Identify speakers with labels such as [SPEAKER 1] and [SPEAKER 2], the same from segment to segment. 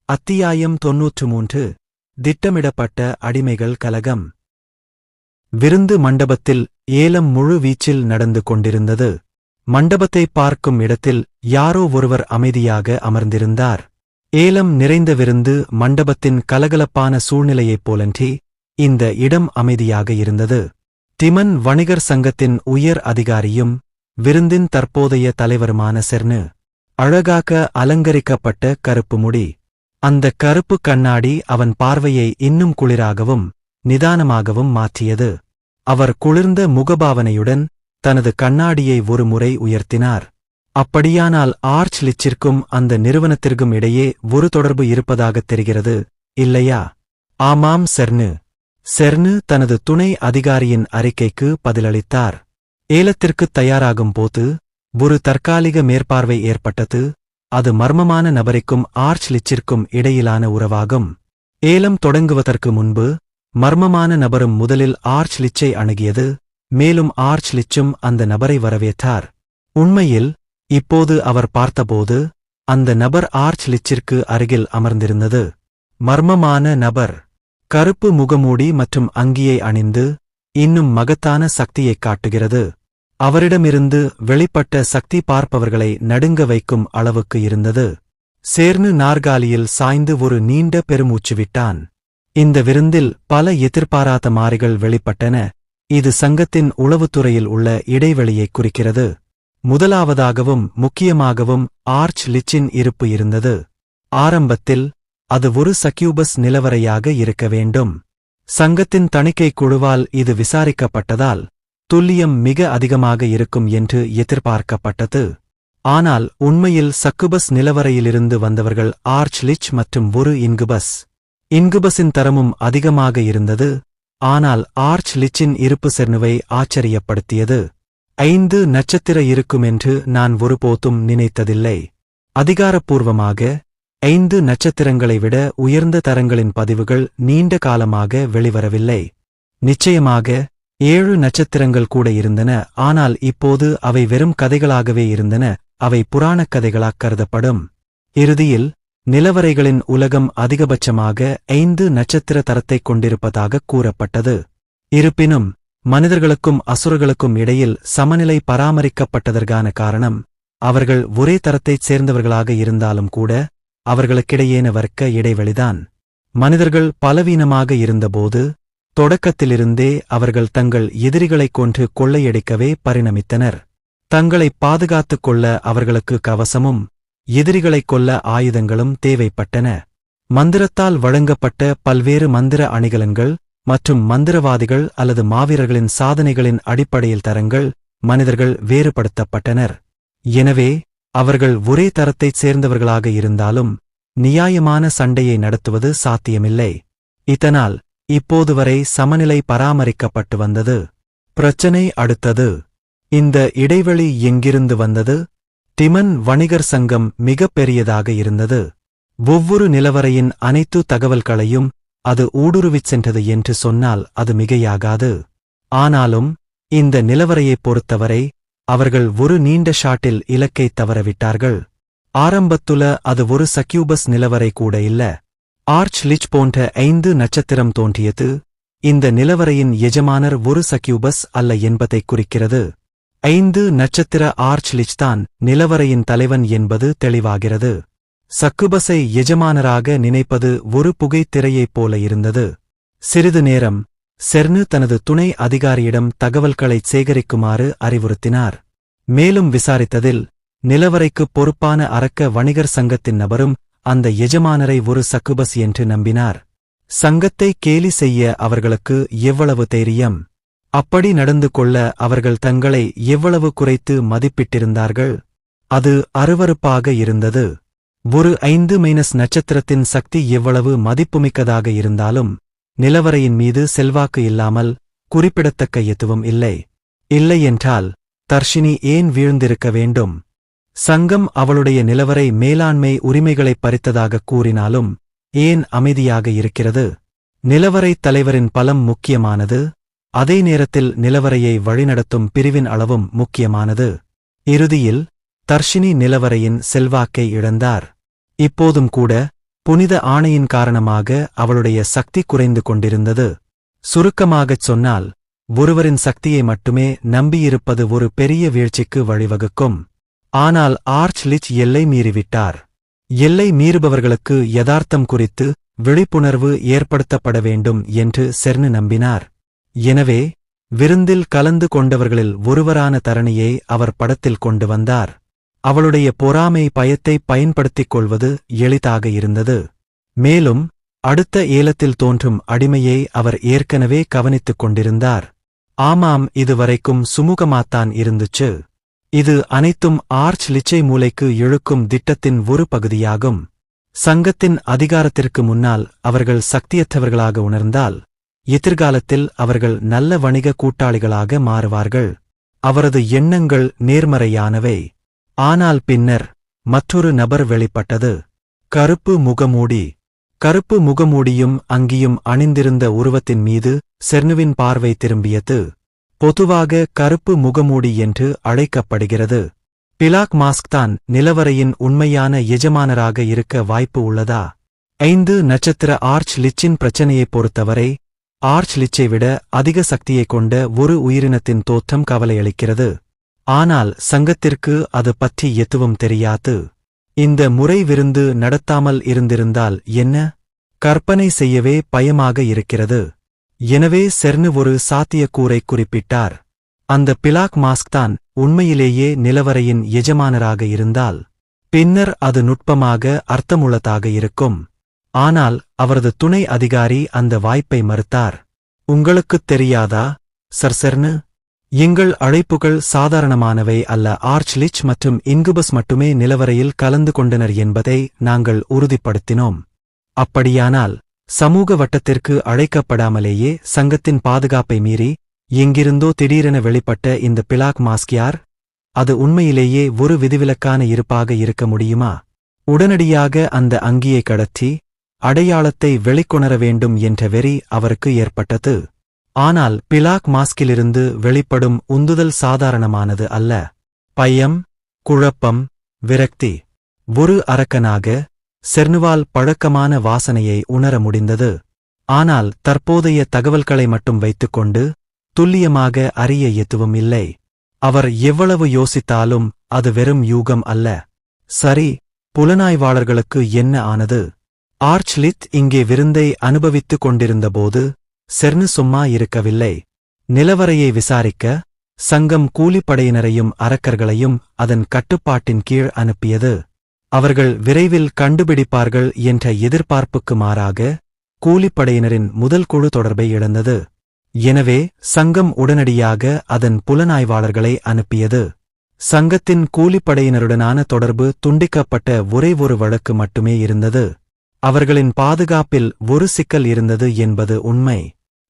[SPEAKER 1] அத்தியாயம் 93 திட்டமிடப்பட்ட அடிமைகள் கலகம். விருந்து மண்டபத்தில் ஏலம் முழு வீச்சில் நடந்து கொண்டிருந்தது. மண்டபத்தை பார்க்கும் இடத்தில் யாரோ ஒருவர் அமைதியாக அமர்ந்திருந்தார். ஏலம் நிறைந்த விருந்து மண்டபத்தின் கலகலப்பான சூழ்நிலையைப் போலன்றி இந்த இடம் அமைதியாக இருந்தது. டிமன் வணிகர் சங்கத்தின் உயர் அதிகாரியும் விருந்தின் தற்போதைய தலைவருமான செர்னு. அழகாக அலங்கரிக்கப்பட்ட கருப்பு முடி. அந்த கருப்பு கண்ணாடி அவன் பார்வையை இன்னும் குளிராகவும் நிதானமாகவும் மாற்றியது. அவர் குளிர்ந்த முகபாவனையுடன் தனது கண்ணாடியை ஒரு முறை உயர்த்தினார். அப்படியானால் ஆர்ச் லிச்சிற்கும் அந்த நிறுவனத்திற்கும் இடையே ஒரு தொடர்பு இருப்பதாகத் தெரிகிறது, இல்லையா? ஆமாம் செர்னு. செர்னு தனது துணை அதிகாரியின் அறிக்கைக்கு பதிலளித்தார். ஏலத்திற்குத் தயாராகும் போது ஒரு தற்காலிக மேற்பார்வை ஏற்பட்டது. அது மர்மமான நபருக்கும் ஆர்ச் லிச்சிற்கும் இடையிலான உறவாகும். ஏலம் தொடங்குவதற்கு முன்பு மர்மமான நபரும் முதலில் ஆர்ச் லிச்சை அணுகியது. மேலும் ஆர்ச் லிச்சும் அந்த நபரை வரவேற்றார். உண்மையில் இப்போது அவர் பார்த்தபோது அந்த நபர் ஆர்ச் லிச்சிற்கு அருகில் அமர்ந்திருந்தது. மர்மமான நபர் கருப்பு முகமூடி மற்றும் அங்கியை அணிந்து இன்னும் மகத்தான சக்தியைக் காட்டுகிறது. அவரிடமிருந்து வெளிப்பட்ட சக்தி பார்ப்பவர்களை நடுங்க வைக்கும் அளவுக்கு இருந்தது. சேர்னு நாற்காலியில் சாய்ந்து ஒரு நீண்ட பெருமூச்சு விட்டான். இந்த விருந்தில் பல எதிர்பாராத மாறிகள் வெளிப்பட்டன. இது சங்கத்தின் உளவுத்துறையில் உள்ள இடைவெளியைக் குறிக்கிறது. முதலாவதாகவும் முக்கியமாகவும் ஆர்ச் லிச்சின் இருப்பு இருந்தது. ஆரம்பத்தில் அது ஒரு சக்யூபஸ் நிலவரையாக இருக்க வேண்டும். சங்கத்தின் தணிக்கைக் குழுவால் இது விசாரிக்கப்பட்டதால் துல்லியம் மிக அதிகமாக இருக்கும் என்று எதிர்பார்க்கப்பட்டது. ஆனால் உண்மையில் சக்குபஸ் நிலவரையிலிருந்து வந்தவர்கள் ஆர்ச் லிச் மற்றும் ஒரு இன்குபஸ். இன்குபஸின் தரமும் அதிகமாக இருந்தது. ஆனால் ஆர்ச் லிச்சின் இருப்பு செர்னுவை ஆச்சரியப்படுத்தியது. 5 நட்சத்திர இருக்குமென்று நான் ஒருபோதும் நினைத்ததில்லை. அதிகாரப்பூர்வமாக 5 நட்சத்திரங்களை விட உயர்ந்த தரங்களின் பதிவுகள் நீண்ட காலமாக வெளிவரவில்லை. நிச்சயமாக 7 நட்சத்திரங்கள் கூட இருந்தன. ஆனால் இப்போது அவை வெறும் கதைகளாகவே இருந்தன. அவை புராணக் கதைகளாக் கருதப்படும். இறுதியில் நிலவரைகளின் உலகம் அதிகபட்சமாக 5 நட்சத்திர தரத்தைக் கொண்டிருப்பதாகக் கூறப்பட்டது. இருப்பினும் மனிதர்களுக்கும் அசுரர்களுக்கும் இடையில் சமநிலை பராமரிக்கப்பட்டதற்கான காரணம் அவர்கள் ஒரே தரத்தைச் சேர்ந்தவர்களாக இருந்தாலும் கூட அவர்களுக்கிடையேன வர்க்க இடைவெளிதான். மனிதர்கள் பலவீனமாக இருந்தபோது தொடக்கத்திலிருந்தே அவர்கள் தங்கள் எதிரிகளைக் கொன்று கொள்ளையடிக்கவே பரிணமித்தனர். தங்களைப் பாதுகாத்துக் கொள்ள அவர்களுக்கு கவசமும் எதிரிகளைக் கொல்ல ஆயுதங்களும் தேவைப்பட்டன. மந்திரத்தால் வழங்கப்பட்ட பல்வேறு மந்திர அணிகலன்கள் மற்றும் மந்திரவாதிகள் அல்லது மாவீரர்களின் சாதனைகளின் அடிப்படையில் தரங்கள் மனிதர்கள் வேறுபடுத்தப்பட்டனர். எனவே அவர்கள் ஒரே தரத்தைச் சேர்ந்தவர்களாக இருந்தாலும் நியாயமான சண்டையை நடத்துவது சாத்தியமில்லை. இதனால் இப்போது வரை சமநிலை பராமரிக்கப்பட்டு வந்தது. பிரச்சனை அடுத்தது. இந்த இடைவெளி எங்கிருந்து வந்தது? டிமன் வணிகர் சங்கம் மிகப் பெரியதாக இருந்தது. ஒவ்வொரு நிலவரையின் அனைத்து தகவல்களையும் அது ஊடுருவிச் சென்றது என்று சொன்னால் அது மிகையாகாது. ஆனாலும் இந்த நிலவரையைப் பொறுத்தவரை அவர்கள் ஒரு நீண்ட ஷாட்டில் இலக்கைத் தவறவிட்டார்கள். ஆரம்பத்துல அது ஒரு சக்யூபஸ் நிலவரை கூட இல்ல. ஆர்ச் லிச் போன்ற 5 நட்சத்திரம் தோன்றியது. இந்த நிலவரையின் எஜமானர் ஒரு சக்யூபஸ் அல்ல என்பதைக் குறிக்கிறது. 5 நட்சத்திர ஆர்ச் லிச் தான் நிலவரையின் தலைவன் என்பது தெளிவாகிறது. சக்குபஸை எஜமானராக நினைப்பது ஒரு புகைத்திரையைப் போல இருந்தது. சிறிது நேரம் செர்னு தனது துணை அதிகாரியிடம் தகவல்களைச் சேகரிக்குமாறு அறிவுறுத்தினார். மேலும் விசாரித்ததில் நிலவரைக்குப் பொறுப்பான அரக்க வணிகர் சங்கத்தின் நபரும் அந்த எஜமானரை ஒரு சக்குபஸ் என்று நம்பினார். சங்கத்தை கேலி செய்ய அவர்களுக்கு எவ்வளவு தைரியம்! அப்படி நடந்து கொள்ள அவர்கள் தங்களை எவ்வளவு குறைத்து மதிப்பிட்டிருந்தார்கள்! அது அருவருப்பாக இருந்தது. ஒரு 5- நட்சத்திரத்தின் சக்தி எவ்வளவு மதிப்புமிக்கதாக இருந்தாலும் நிலவரையின் மீது செல்வாக்கு இல்லாமல் குறிப்பிடத்தக்க எதுவும் இல்லை. இல்லையென்றால் தர்ஷினி ஏன் வீழ்ந்திருக்க வேண்டும்? சங்கம் அவளுடைய நிலவரை மேலாண்மை உரிமைகளைப் பறித்ததாகக் கூறினாலும் ஏன் அமைதியாக இருக்கிறது? நிலவரைத் தலைவரின் பலம் முக்கியமானது. அதே நேரத்தில் நிலவரையை வழிநடத்தும் பிரிவின் அளவும் முக்கியமானது. இறுதியில் தர்ஷினி நிலவரையின் செல்வாக்கை இழந்தார். இப்போதும் கூட புனித ஆணையின் காரணமாக அவளுடைய சக்தி குறைந்து கொண்டிருந்தது. சுருக்கமாகச் சொன்னால், ஒருவரின் சக்தியை மட்டுமே நம்பியிருப்பது ஒரு பெரிய வீழ்ச்சிக்கு வழிவகுக்கும். ஆனால் ஆர்ச் லிச் எல்லை மீறிவிட்டார். எல்லை மீறுபவர்களுக்கு யதார்த்தம் குறித்து விழிப்புணர்வு ஏற்படுத்தப்பட வேண்டும் என்று செர்னு நம்பினார். எனவே விருந்தில் கலந்து கொண்டவர்களில் ஒருவரான தரணியை அவர் படத்தில் கொண்டு வந்தார். அவளுடைய பொறாமை பயத்தை பயன்படுத்திக் கொள்வது எளிதாக இருந்தது. மேலும் அடுத்த ஏலத்தில் தோன்றும் அடிமையை அவர் ஏற்கனவே கவனித்துக் கொண்டிருந்தார். ஆமாம், இதுவரைக்கும் சுமூகமாத்தான் இருந்துச்சு. இது அனைத்தும் ஆர்ச் லிச்சை மூளைக்கு இழுக்கும் திட்டத்தின் ஒரு பகுதியாகும். சங்கத்தின் அதிகாரத்திற்கு முன்னால் அவர்கள் சக்தியற்றவர்களாக உணர்ந்தால், எதிர்காலத்தில் அவர்கள் நல்ல வணிக கூட்டாளிகளாக மாறுவார்கள். அவரது எண்ணங்கள் நேர்மறையானவை. ஆனால் பின்னர் மற்றொரு நபர் வெளிப்பட்டது. கருப்பு முகமூடி. கருப்பு முகமூடியும் அங்கியும் அணிந்திருந்த உருவத்தின் மீது செர்னுவின் பார்வை திரும்பியது. பொதுவாக கருப்பு முகமூடி என்று அழைக்கப்படுகிறது. பிளாக் மாஸ்க் தான் நிலவரையின் உண்மையான எஜமானராக இருக்க வாய்ப்பு உள்ளதா? 5 நட்சத்திர ஆர்ச் லிச்சின் பிரச்சனையைப் பொறுத்தவரை, ஆர்ச் லிச்சை விட அதிக சக்தியைக் கொண்ட ஒரு உயிரினத்தின் தோற்றம் கவலையளிக்கிறது. ஆனால் சங்கத்திற்கு அது பற்றி எதுவும் தெரியாது. இந்த முறை விருந்து நடத்தாமல் இருந்திருந்தால் என்ன? கற்பனை செய்யவே பயமாக இருக்கிறது. எனவே செர்னு ஒரு சாத்தியக்கூறை குறிப்பிட்டார். அந்த பிளாக் மாஸ்க் தான் உண்மையிலேயே நிலவரையின் எஜமானராக இருந்தால், பின்னர் அது நுட்பமாக அர்த்தமுள்ளதாக இருக்கும். ஆனால் அவரது துணை அதிகாரி அந்த வாய்ப்பை மறுத்தார். உங்களுக்குத் தெரியாதா, சர் செர்னு? எங்கள் அழைப்புகள் சாதாரணமானவை அல்ல. ஆர்ச் லிச் மற்றும் இன்குபஸ் மட்டுமே நிலவரையில் கலந்து கொண்டனர் என்பதை நாங்கள் உறுதிப்படுத்தினோம். அப்படியானால் சமூக வட்டத்திற்கு அழைக்கப்படாமலேயே சங்கத்தின் பாதுகாப்பை மீறி எங்கிருந்தோ திடீரென வெளிப்பட்ட இந்த பிளாக் மாஸ்க் யார்? அது உண்மையிலேயே ஒரு விதிவிலக்கான இருப்பாக இருக்க முடியுமா? உடனடியாக அந்த அங்கியை கடத்தி அடையாளத்தை வெளிக்கொணர வேண்டும் என்ற வெறி அவருக்கு ஏற்பட்டது. ஆனால் பிளாக் மாஸ்கிலிருந்து வெளிப்படும் உந்துதல் சாதாரணமானது அல்ல. பயம், குழப்பம், விரக்தி. ஒரு அரக்கனாக செர்னுவால் பழக்கமான வாசனையை உணர முடிந்தது. ஆனால் தற்போதைய தகவல்களை மட்டும் வைத்துக்கொண்டு துல்லியமாக அறிய எதுவும் இல்லை. அவர் எவ்வளவு யோசித்தாலும் அது வெறும் யூகம் அல்ல. சரி, புலனாய்வாளர்களுக்கு என்ன ஆனது? ஆர்ச் லிச் இங்கே விருந்தை அனுபவித்துக் கொண்டிருந்தபோது செர்னு சும்மா இருக்கவில்லை. நிலவரையை விசாரிக்க சங்கம் கூலிப்படையினரையும் அரக்கர்களையும் அதன் கட்டுப்பாட்டின் கீழ் அனுப்பியது. அவர்கள் விரைவில் கண்டுபிடிப்பார்கள் என்ற எதிர்பார்ப்புக்கு மாறாக கூலிப்படையினரின் முதல் குழு தொடர்பை இழந்தது. எனவே சங்கம் உடனடியாக அதன் புலனாய்வாளர்களை அனுப்பியது. சங்கத்தின் கூலிப்படையினருடனான தொடர்பு துண்டிக்கப்பட்ட ஒரே ஒரு வழக்கு மட்டுமே இருந்தது. அவர்களின் பாதுகாப்பில் ஒரு சிக்கல் இருந்தது என்பது உண்மை.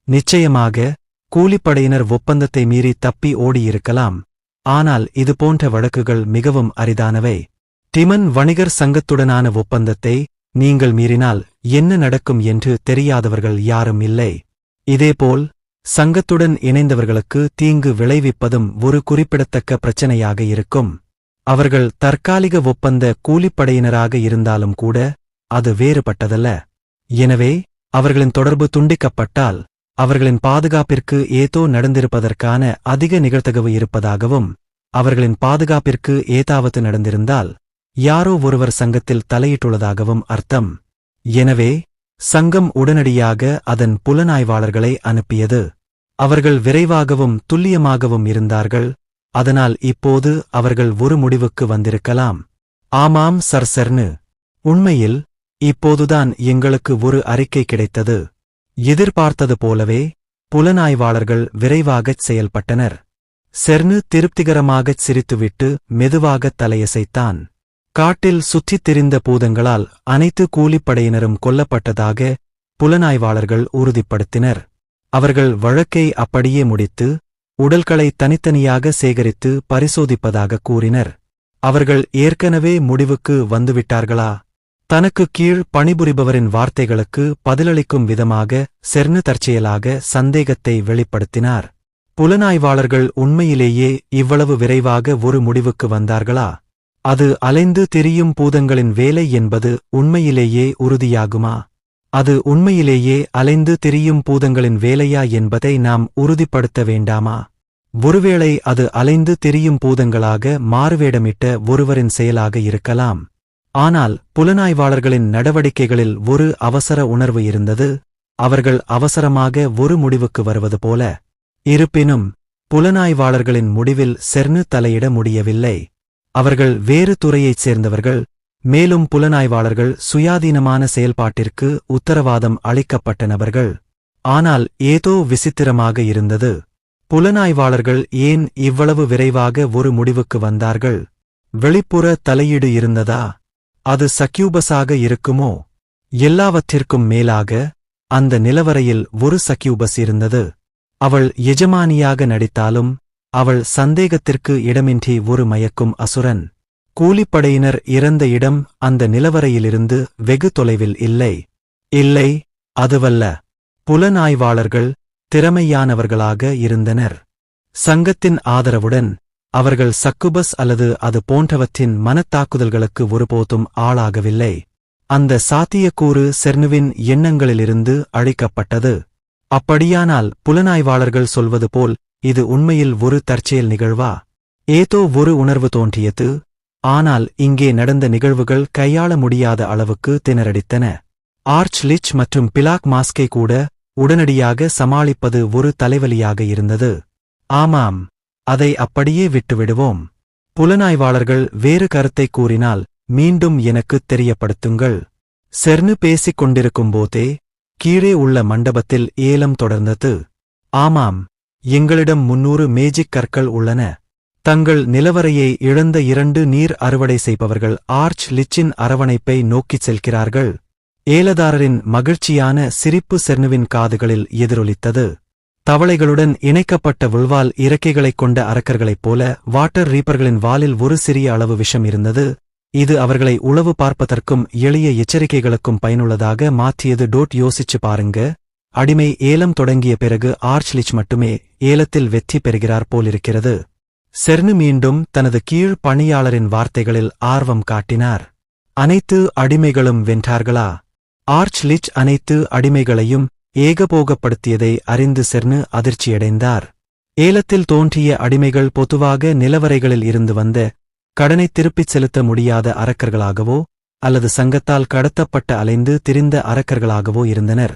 [SPEAKER 1] நிச்சயமாக கூலிப்படையினர் ஒப்பந்தத்தை மீறி தப்பி ஓடியிருக்கலாம். ஆனால் இதுபோன்ற வழக்குகள் மிகவும் அரிதானவை. டிமன் வணிகர் சங்கத்துடனான ஒப்பந்தத்தை நீங்கள் மீறினால் என்ன நடக்கும் என்று தெரியாதவர்கள் யாரும் இல்லை. இதேபோல் சங்கத்துடன் இணைந்தவர்களுக்கு தீங்கு விளைவிப்பதும் ஒரு குறிப்பிடத்தக்க பிரச்சனையாக இருக்கும். அவர்கள் தற்காலிக ஒப்பந்த கூலிப்படையினராக இருந்தாலும் கூட அது வேறுபட்டதல்ல. எனவே அவர்களின் தொடர்பு துண்டிக்கப்பட்டால் அவர்களின் பாதுகாப்பிற்கு ஏதோ நடந்திருப்பதற்கான அதிக நிகழ்தகவு இருப்பதாகவும், அவர்களின் பாதுகாப்பிற்கு ஏதாவது நடந்திருந்தால் யாரோ ஒருவர் சங்கத்தில் தலையிட்டுள்ளதாகவும் அர்த்தம். எனவே சங்கம் உடனடியாக அதன் புலனாய்வாளர்களை அனுப்பியது. அவர்கள் விரைவாகவும் துல்லியமாகவும் இருந்தார்கள். அதனால் இப்போது அவர்கள் ஒரு முடிவுக்கு வந்திருக்கலாம். ஆமாம் சர் செர்னு, உண்மையில் இப்போதுதான் எங்களுக்கு ஒரு அறிக்கை கிடைத்தது. எதிர்பார்த்தது போலவே புலனாய்வாளர்கள் விரைவாகச் செயல்பட்டனர். செர்னு திருப்திகரமாகச் சிரித்துவிட்டு மெதுவாகத் தலையசைத்தான். காட்டில் சுற்றித் திரிந்த பூதங்களால் அனைத்து கூலிப்படையினரும் கொல்லப்பட்டதாக புலனாய்வாளர்கள் உறுதிப்படுத்தினர். அவர்கள் வழக்கை அப்படியே முடித்து உடல்களை தனித்தனியாக சேகரித்து பரிசோதிப்பதாக கூறினர். அவர்கள் ஏற்கனவே முடிவுக்கு வந்துவிட்டார்களா? தனக்கு கீழ் பணிபுரிபவரின் வார்த்தைகளுக்கு பதிலளிக்கும் விதமாக செர்னு தற்செயலாக சந்தேகத்தை வெளிப்படுத்தினார். புலனாய்வாளர்கள் உண்மையிலேயே இவ்வளவு விரைவாக ஒரு முடிவுக்கு வந்தார்களா? அது அலைந்து திரியும் பூதங்களின் வேலை என்பது உண்மையிலேயே உறுதியாகுமா? அது உண்மையிலேயே அலைந்து திரியும் பூதங்களின் வேலையா என்பதை நாம் உறுதிப்படுத்த வேண்டாமா? ஒருவேளை அது அலைந்து திரியும் பூதங்களாக மாறுவேடமிட்ட ஒருவரின் செயலாக இருக்கலாம். ஆனால் புலனாய்வாளர்களின் நடவடிக்கைகளில் ஒரு அவசர உணர்வு இருந்தது. அவர்கள் அவசரமாக ஒரு முடிவுக்கு வருவது போல. இருப்பினும் புலனாய்வாளர்களின் முடிவில் செர்னு தலையிட முடியவில்லை. அவர்கள் வேறு துறையைச் சேர்ந்தவர்கள். மேலும் புலனாய்வாளர்கள் சுயாதீனமான செயல்பாட்டிற்கு உத்தரவாதம் அளிக்கப்பட்ட நபர்கள். ஆனால் ஏதோ விசித்திரமாக இருந்தது. புலனாய்வாளர்கள் ஏன் இவ்வளவு விரைவாக ஒரு முடிவுக்கு வந்தார்கள்? வெளிப்புற தலையீடு இருந்ததா? அது சக்யூபஸாக இருக்குமோ? எல்லாவற்றிற்கும் மேலாக அந்த நிலவரையில் ஒரு சக்யூபஸ் இருந்தது. அவள் எஜமானியாக நடித்தாலும் அவள் சந்தேகத்திற்கு இடமின்றி ஒரு மயக்கும் அசுரன். கூலிப்படையினர் இறந்த இடம் அந்த நிலவரையிலிருந்து வெகு தொலைவில் இல்லை. இல்லை, அதுவல்ல. புலனாய்வாளர்கள் திறமையானவர்களாக இருந்தனர். சங்கத்தின் ஆதரவுடன் அவர்கள் சக்குபஸ் அல்லது அது போன்றவற்றின் மனத்தாக்குதல்களுக்கு ஒருபோதும் ஆளாகவில்லை. அந்த சாத்தியக்கூறு செர்னுவின் எண்ணங்களிலிருந்து அழிக்கப்பட்டது. அப்படியானால் புலனாய்வாளர்கள் சொல்வது போல் இது உண்மையில் ஒரு தற்செயல் நிகழ்வா? ஏதோ ஒரு உணர்வு தோன்றியது. ஆனால் இங்கே நடந்த நிகழ்வுகள் கையாள முடியாத அளவுக்கு திணறடித்தன. ஆர்ச் லிச் மற்றும் பிலாக் மாஸ்கை கூட உடனடியாக சமாளிப்பது ஒரு தலைவலியாக இருந்தது. ஆமாம், அதை அப்படியே விட்டுவிடுவோம். புலனாய்வாளர்கள் வேறு கருத்தை கூறினால் மீண்டும் எனக்குத் தெரியப்படுத்துங்கள். செர்னு பேசிக் கொண்டிருக்கும்போதே கீழே உள்ள மண்டபத்தில் ஏலம் தொடர்ந்தது. ஆமாம், எங்களிடம் 300 மேஜிக் கற்கள் உள்ளன. தங்கள் நிலவரையை இழந்த 2 நீர் அறுவடை செய்பவர்கள் ஆர்ச் லிச்சின் அரவணைப்பை நோக்கிச் செல்கிறார்கள். ஏலதாரரின் மகிழ்ச்சியான சிரிப்பு செர்னுவின் காதுகளில் எதிரொலித்தது. தவளைகளுடன் இணைக்கப்பட்ட வில்வால் இறக்கைகளைக் கொண்ட அரக்கர்களைப் போல வாட்டர் ரீப்பர்களின் வாலில் ஒரு சிறிய அளவு விஷம் இருந்தது. இது அவர்களை உளவு பார்ப்பதற்கும் எளிய எச்சரிக்கைகளுக்கும் பயனுள்ளதாக மாற்றியது. யோசிச்சு பாருங்க. அடிமை ஏலம் தொடங்கிய பிறகு ஆர்ச்லிச் மட்டுமே ஏலத்தில் வெற்றி பெறுகிறார் போலிருக்கிறது. செர்னு மீண்டும் தனது கீழ் பணியாளரின் வார்த்தைகளில் ஆர்வம் காட்டினார். அனைத்து அடிமைகளும் வென்றார்களா? ஆர்ச்லிச் அனைத்து அடிமைகளையும் ஏகபோகப்படுத்தியதை அறிந்து செர்னு அதிர்ச்சியடைந்தார். ஏலத்தில் தோன்றிய அடிமைகள் பொதுவாக நிலவரைகளில் இருந்து வந்த கடனை திருப்பிச் செலுத்த முடியாத அரக்கர்களாகவோ அல்லது சங்கத்தால் கடத்தப்பட்ட அலைந்து திரிந்த அரக்கர்களாகவோ இருந்தனர்.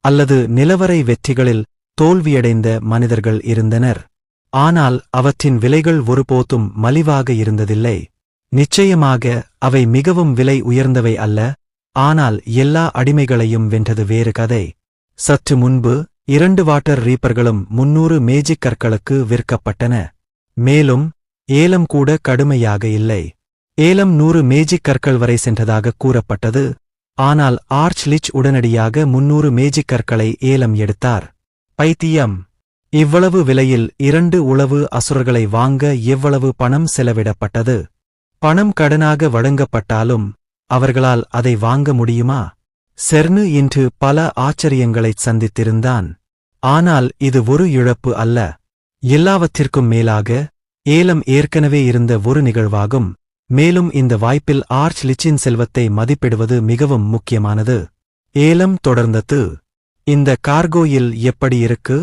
[SPEAKER 1] அல்லது நிலவரை வெற்றிகளில் தோல்வியடைந்த மனிதர்கள் இருந்தனர். ஆனால் அவற்றின் விலைகள் ஒருபோதும் மலிவாக இருந்ததில்லை. நிச்சயமாக அவை மிகவும் விலை உயர்ந்தவை அல்ல. ஆனால் எல்லா அடிமைகளையும் வென்றது வேறு கதை. சற்று முன்பு 2 வாட்டர் ரீப்பர்களும் 300 மேஜிக் கற்களுக்கு விற்கப்பட்டன. மேலும் ஏலம் கூட கடுமையாக இல்லை. ஏலம் 100 மேஜிக் கற்கள் வரை சென்றதாக கூறப்பட்டது. ஆனால் ஆர்ச் லிச் உடனடியாக 300 மேஜிக் கற்களை ஏலம் எடுத்தார். பைத்தியம்! இவ்வளவு விலையில் 2 உளவு அசுரர்களை வாங்க எவ்வளவு பணம் செலவிடப்பட்டது? பணம் கடனாக வழங்கப்பட்டாலும் அவர்களால் அதை வாங்க முடியுமா? செர்னு இன்று பல ஆச்சரியங்களைச் சந்தித்திருந்தான். ஆனால் இது ஒரு இழப்பு அல்ல. எல்லாவற்றிற்கும் மேலாக ஏலம் ஏற்கனவே இருந்த ஒரு நிகழ்வாகும். மேலும் இந்த வாய்ப்பில் ஆர்ச் லிச்சின் செல்வத்தை மதிப்பிடுவது மிகவும் முக்கியமானது. ஏலம் தொடர்ந்தது. இந்த கார்கோயில் எப்படி இருக்கு?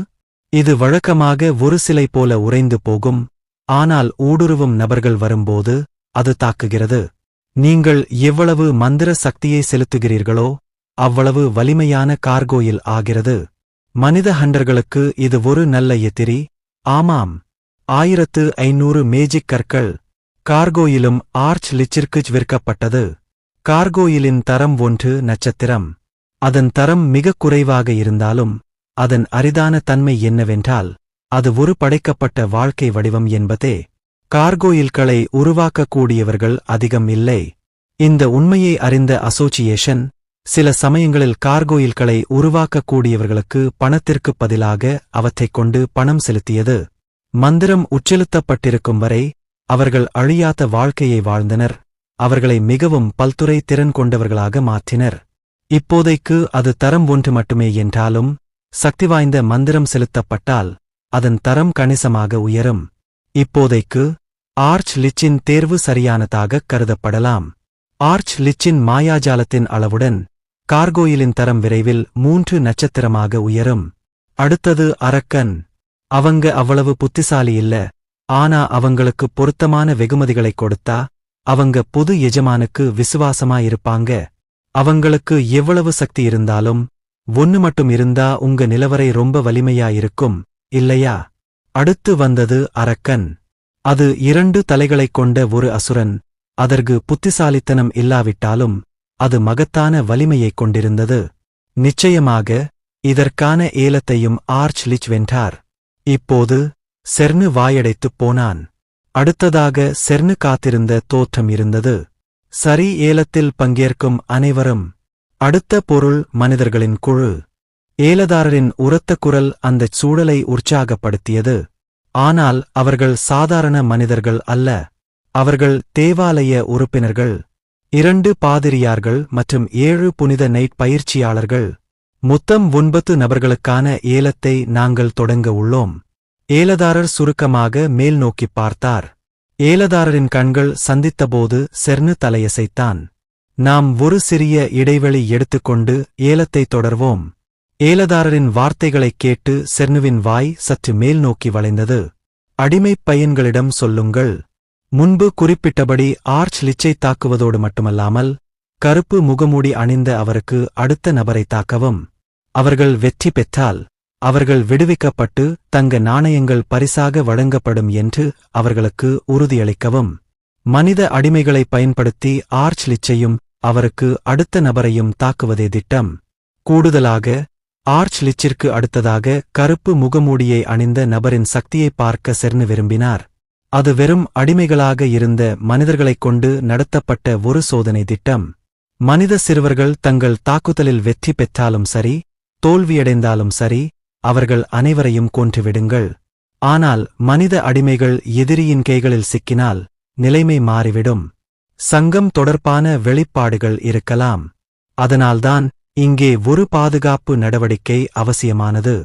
[SPEAKER 1] இது வழக்கமாக ஒரு சிலை போல உறைந்து போகும். ஆனால் ஊடுருவும் நபர்கள் வரும்போது அது தாக்குகிறது. நீங்கள் எவ்வளவு மந்திர சக்தியை செலுத்துகிறீர்களோ அவ்வளவு வலிமையான கார்கோயில் ஆகிறது. மனித ஹண்டர்களுக்கு இது ஒரு நல்ல எதிரி. ஆமாம், 1500 மேஜிக் கற்கள் கார்கோயிலும் ஆர்ச் லிச்சிற்கு விற்கப்பட்டது. கார்கோயிலின் தரம் 1 நட்சத்திரம். அதன் தரம் மிகக் குறைவாக இருந்தாலும் அதன் அரிதான தன்மை என்னவென்றால் அது ஒரு படைக்கப்பட்ட வாழ்க்கை வடிவம் என்பதே. கார்கோயில்களை உருவாக்கக்கூடியவர்கள் அதிகம் இல்லை. இந்த உண்மையை அறிந்த அசோசியேஷன் சில சமயங்களில் கார்கோயில்களை உருவாக்கக்கூடியவர்களுக்கு பணத்திற்குப் பதிலாக அவற்றைக் கொண்டு பணம் செலுத்தியது. மந்திரம் உட்செலுத்தப்பட்டிருக்கும் வரை அவர்கள் அழியாத வாழ்க்கையை வாழ்ந்தனர். அவர்களை மிகவும் பல்துறை திறன் கொண்டவர்களாக மாற்றினர். இப்போதைக்கு அது தரம் 1 மட்டுமே என்றாலும் சக்திவாய்ந்த மந்திரம் செலுத்தப்பட்டால் அதன் தரம் கணிசமாக உயரும். இப்போதைக்கு ஆர்ச் லிச்சின் தேர்வு சரியானதாகக் கருதப்படலாம். ஆர்ச் லிச்சின் மாயாஜாலத்தின் அளவுடன் கார்கோயிலின் தரம் விரைவில் 3 நட்சத்திரமாக உயரும். அடுத்தது அரக்கன். அவங்க அவ்வளவு புத்திசாலி இல்ல, ஆனா அவங்களுக்கு பொருத்தமான வெகுமதிகளைக் கொடுத்தா அவங்க புது எஜமானுக்கு விசுவாசமாயிருப்பாங்க. அவங்களுக்கு எவ்வளவு சக்தி இருந்தாலும் ஒன்னு மட்டும் இருந்தா உங்க நிலவரை ரொம்ப வலிமையாயிருக்கும், இல்லையா? அடுத்து வந்தது அரக்கன். அது 2 தலைகளைக் கொண்ட ஒரு அசுரன். அதற்கு புத்திசாலித்தனம் இல்லாவிட்டாலும் அது மகத்தான வலிமையைக் கொண்டிருந்தது. நிச்சயமாக இதற்கான ஏலத்தையும் ஆர்ச் லிச் வென்றார். இப்போது செர்னு வாயடைத்துப் போனான். அடுத்ததாக செர்னு காத்திருந்த தோற்றம் இருந்தது. சரி, ஏலத்தில் பங்கேற்கும் அனைவரும். அடுத்த பொருள் மனிதர்களின் குழு. ஏலதாரரின் உரத்த குரல் அந்தச் சூழலை உற்சாகப்படுத்தியது. ஆனால் அவர்கள் சாதாரண மனிதர்கள் அல்ல. அவர்கள் தேவாலய உறுப்பினர்கள். 2 பாதிரியார்கள் மற்றும் 7 புனித நைட் பயிற்சியாளர்கள். மொத்தம் 9 நபர்களுக்கான ஏலத்தை நாங்கள் தொடங்க உள்ளோம். ஏலதாரர் சுருக்கமாக மேல் நோக்கிப் பார்த்தார். ஏலதாரரின் கண்கள் சந்தித்தபோது செர்னு தலையசைத்தான். நாம் ஒரு சிறிய இடைவெளி எடுத்துக்கொண்டு ஏலத்தை தொடர்வோம். ஏலதாரரின் வார்த்தைகளைக் கேட்டு செர்னுவின் வாய் சற்று மேல் நோக்கி வளைந்தது. அடிமைப் பையன்களிடம் சொல்லுங்கள். முன்பு குறிப்பிட்டபடி ஆர்ச் லிச்சை தாக்குவதோடு மட்டுமல்லாமல் கருப்பு முகமூடி அணிந்த அவருக்கு அடுத்த நபரை தாக்கவும். அவர்கள் வெற்றி பெற்றால் அவர்கள் விடுவிக்கப்பட்டு தங்க நாணயங்கள் பரிசாக வழங்கப்படும் என்று அவர்களுக்கு உறுதியளிக்கவும். மனித அடிமைகளை பயன்படுத்தி ஆர்ச் லிச்சையும் அவருக்கு அடுத்த நபரையும் தாக்குவதே திட்டம். கூடுதலாக ஆர்ச் லிச்சிற்கு அடுத்ததாக கருப்பு முகமூடியை அணிந்த நபரின் சக்தியை பார்க்க செர்னு விரும்பினார். அது வெறும் அடிமைகளாக இருந்த மனிதர்களைக் கொண்டு நடத்தப்பட்ட ஒரு சோதனை திட்டம். மனித சிறுவர்கள் தங்கள் தாக்குதலில் வெற்றி பெற்றாலும் சரி, தோல்வியடைந்தாலும் சரி, அவர்கள் அனைவரையும் கொன்றுவிடுங்கள். ஆனால் மனித அடிமைகள் எதிரியின் கைகளில் சிக்கினால் நிலைமை மாறிவிடும். சங்கம் தொடர்பான வெளிப்பாடுகள் இருக்கலாம். அதனால்தான் இங்கே ஒரு பாதுகாப்பு நடவடிக்கை அவசியமானது.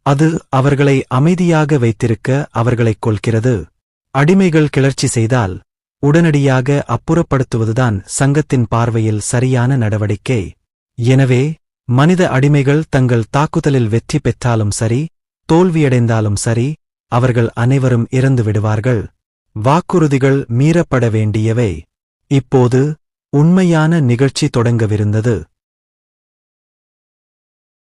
[SPEAKER 1] அது அவர்களை அமைதியாக வைத்திருக்க அவர்களைக் கொல்கிறது. அடிமைகள் கிளர்ச்சி செய்தால் உடனடியாக அப்புறப்படுத்துவதுதான் சங்கத்தின் பார்வையில் சரியான நடவடிக்கை. எனவே மனித அடிமைகள் தங்கள் தாக்குதலில் வெற்றி பெற்றாலும் சரி, தோல்வியடைந்தாலும் சரி, அவர்கள் அனைவரும் இறந்து விடுவார்கள். வாக்குறுதிகள் மீறப்பட வேண்டியவை. இப்போது உண்மையான நிகழ்ச்சி தொடங்கவிருந்தது.